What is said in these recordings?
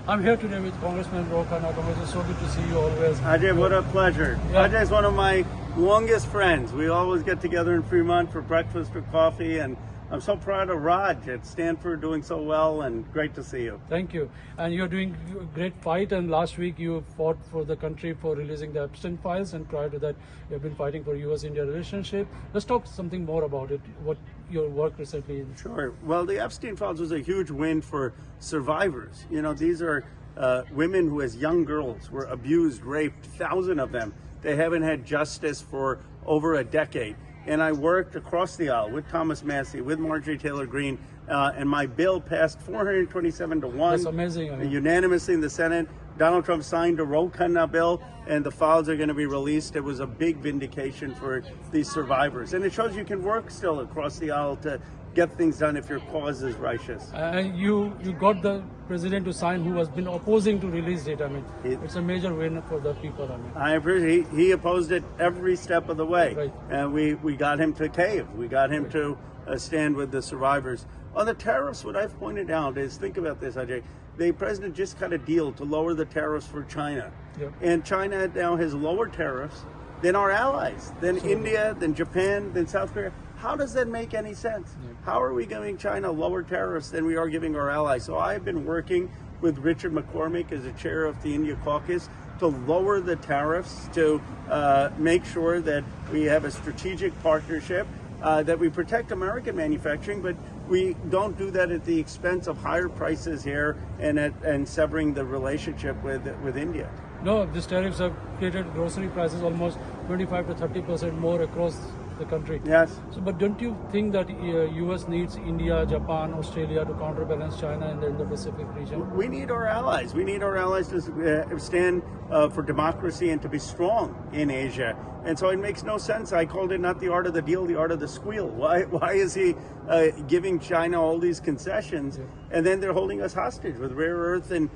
I'm here today with Congressman Ro Khanna. Congressman, it's so good to see you always. Ajay, what a pleasure. Yeah. Ajay is one of my longest friends. We always get together in Fremont for breakfast or coffee, and I'm so proud of Raj at Stanford doing so well, and great to see you. Thank you. And you're doing a great fight, and last week you fought for the country for releasing the Epstein files, and prior to that you've been fighting for US-India relationship. Let's talk something more about it, what your work recently is. Sure. Well, the Epstein files was a huge win for survivors. You know, these are women who as young girls were abused, raped, 1,000 of them. They haven't had justice for over a decade. And I worked across the aisle with Thomas Massie, with Marjorie Taylor Greene, and my bill passed 427 to 1. That's amazing. I mean, unanimously in the Senate. Donald Trump signed a Ro Khanna bill, and the files are going to be released. It was a big vindication for these survivors. And it shows you can work still across the aisle to get things done if your cause is righteous. and you got the president to sign who has been opposing to release it. I mean, it's a major win for the people. I mean, I appreciate he opposed it every step of the way. Right. And we got him to cave. We got him to stand with the survivors. On the tariffs, what I've pointed out is, think about this, Ajay. The president just cut a deal to lower the tariffs for China. Yep. And China now has lower tariffs than our allies, than India, than Japan, than South Korea. How does that make any sense? How are we giving China lower tariffs than we are giving our allies? So I've been working with Richard McCormick as the chair of the India caucus to lower the tariffs, to make sure that we have a strategic partnership, that we protect American manufacturing, but we don't do that at the expense of higher prices here and severing the relationship with India. no, these tariffs have created grocery prices almost 25 to 30% more across the country. Yes. So, but don't you think that US needs India, Japan, Australia to counterbalance China in the Indo-Pacific region? We need our allies. We need our allies to stand for democracy and to be strong in Asia. And so it makes no sense. I called it not the art of the deal, the art of the squeal. Why is he giving China all these concessions, and then they're holding us hostage with rare earth and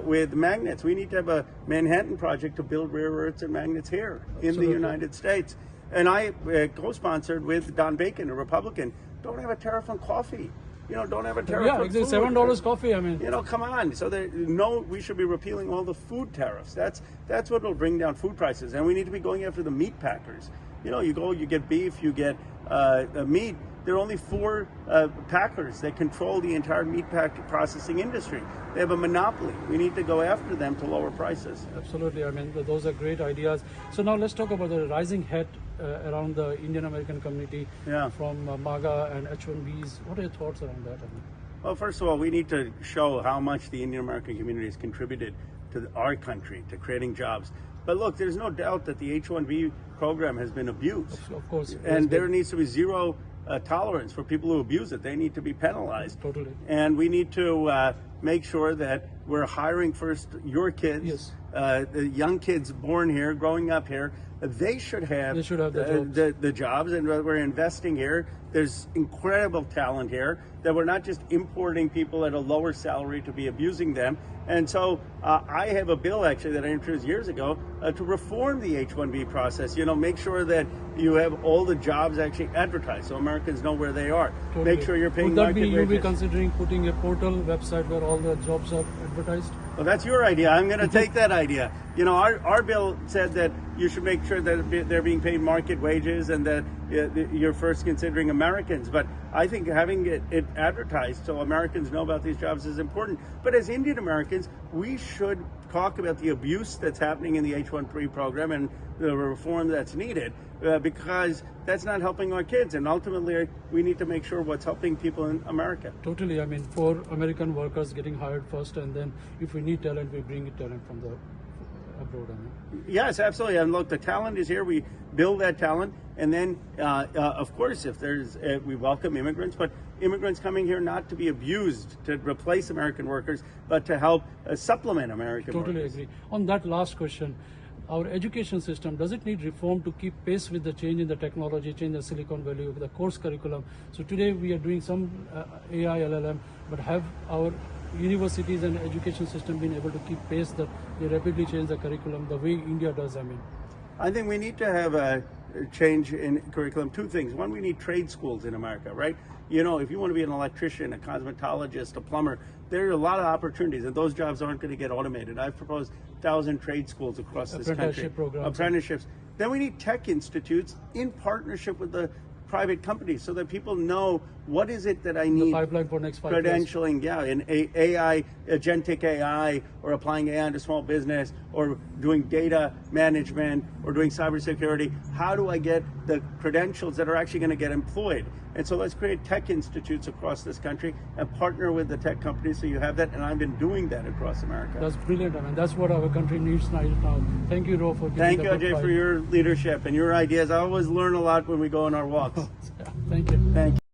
with magnets? We need to have a Manhattan Project to build rare earths and magnets here in the United States. And I co-sponsored with Don Bacon, a Republican. Don't have a tariff on coffee. You know, don't have a tariff on food. $7 coffee. I mean, You know, come on. So we should be repealing all the food tariffs. That's what will bring down food prices. And we need to be going after the meat packers. You know, you get beef, you get meat. There are only 4 packers that control the entire meat processing industry. They have a monopoly. We need to go after them to lower prices. absolutely. I mean, those are great ideas. So now let's talk about the rising head around the Indian American community from MAGA and H1-Bs. What are your thoughts around that? I mean, Well, first of all, we need to show how much the Indian American community has contributed to our country, to creating jobs. But look, there's no doubt that the H1-B program has been abused. of course. And there needs to be zero tolerance for people who abuse it. They need to be penalized. Totally. And we need to make sure that we're hiring first your kids, the young kids born here, growing up here. They should have, the jobs, and we're investing here. There's incredible talent here that we're not just importing people at a lower salary to be abusing them. And so I have a bill actually that I introduced years ago to reform the H1-B process. You know, make sure that you have all the jobs actually advertised so Americans know where they are. Totally. Make sure you're paying Would that market be, wages. you'll be considering putting a portal website where all the jobs are advertised? Well, that's your idea. I'm going to take that idea. You know, our bill said that you should make sure that they're being paid market wages and that you're first considering Americans. But I think having it advertised so Americans know about these jobs is important. But as Indian Americans, we should talk about the abuse that's happening in the H1-B program and the reform that's needed, because that's not helping our kids. And ultimately, we need to make sure what's helping people in America. Totally. I mean, for American workers getting hired first, and then if we need talent, we bring talent from the abroad. I mean. Yes, absolutely. And look, the talent is here. We build that talent. And then, of course, if there's, we welcome immigrants, but immigrants coming here not to be abused to replace American workers, but to help supplement American workers. Totally agree. On that last question, our education system, does it need reform to keep pace with the change in the technology, change in the Silicon Valley, with the course curriculum? So today we are doing some AI, LLM, but have our universities and education system been able to keep pace that they rapidly change the curriculum the way India does? I mean, I think we need to have a change in curriculum. 2 things. One, we need trade schools in America, right? You know, if you want to be an electrician, a cosmetologist, a plumber, there are a lot of opportunities, and those jobs aren't going to get automated. I've proposed 1,000 trade schools across this country. Apprenticeship programs. Apprenticeships. Then we need tech institutes in partnership with the private companies so that people know what is it that I need. The pipeline for next 5 years. Credentialing, yeah, in AI, agentic AI, or applying AI into small business, or doing data management, or doing cybersecurity. How do I get the credentials that are actually going to get employed? And so let's create tech institutes across this country and partner with the tech companies so you have that. And I've been doing that across America. That's brilliant. I mean, that's what our country needs right now. Thank you, Ro, for giving Thank the you, good Ajay, fight. for your leadership and your ideas. I always learn a lot when we go on our walks. Thank you. Thank you.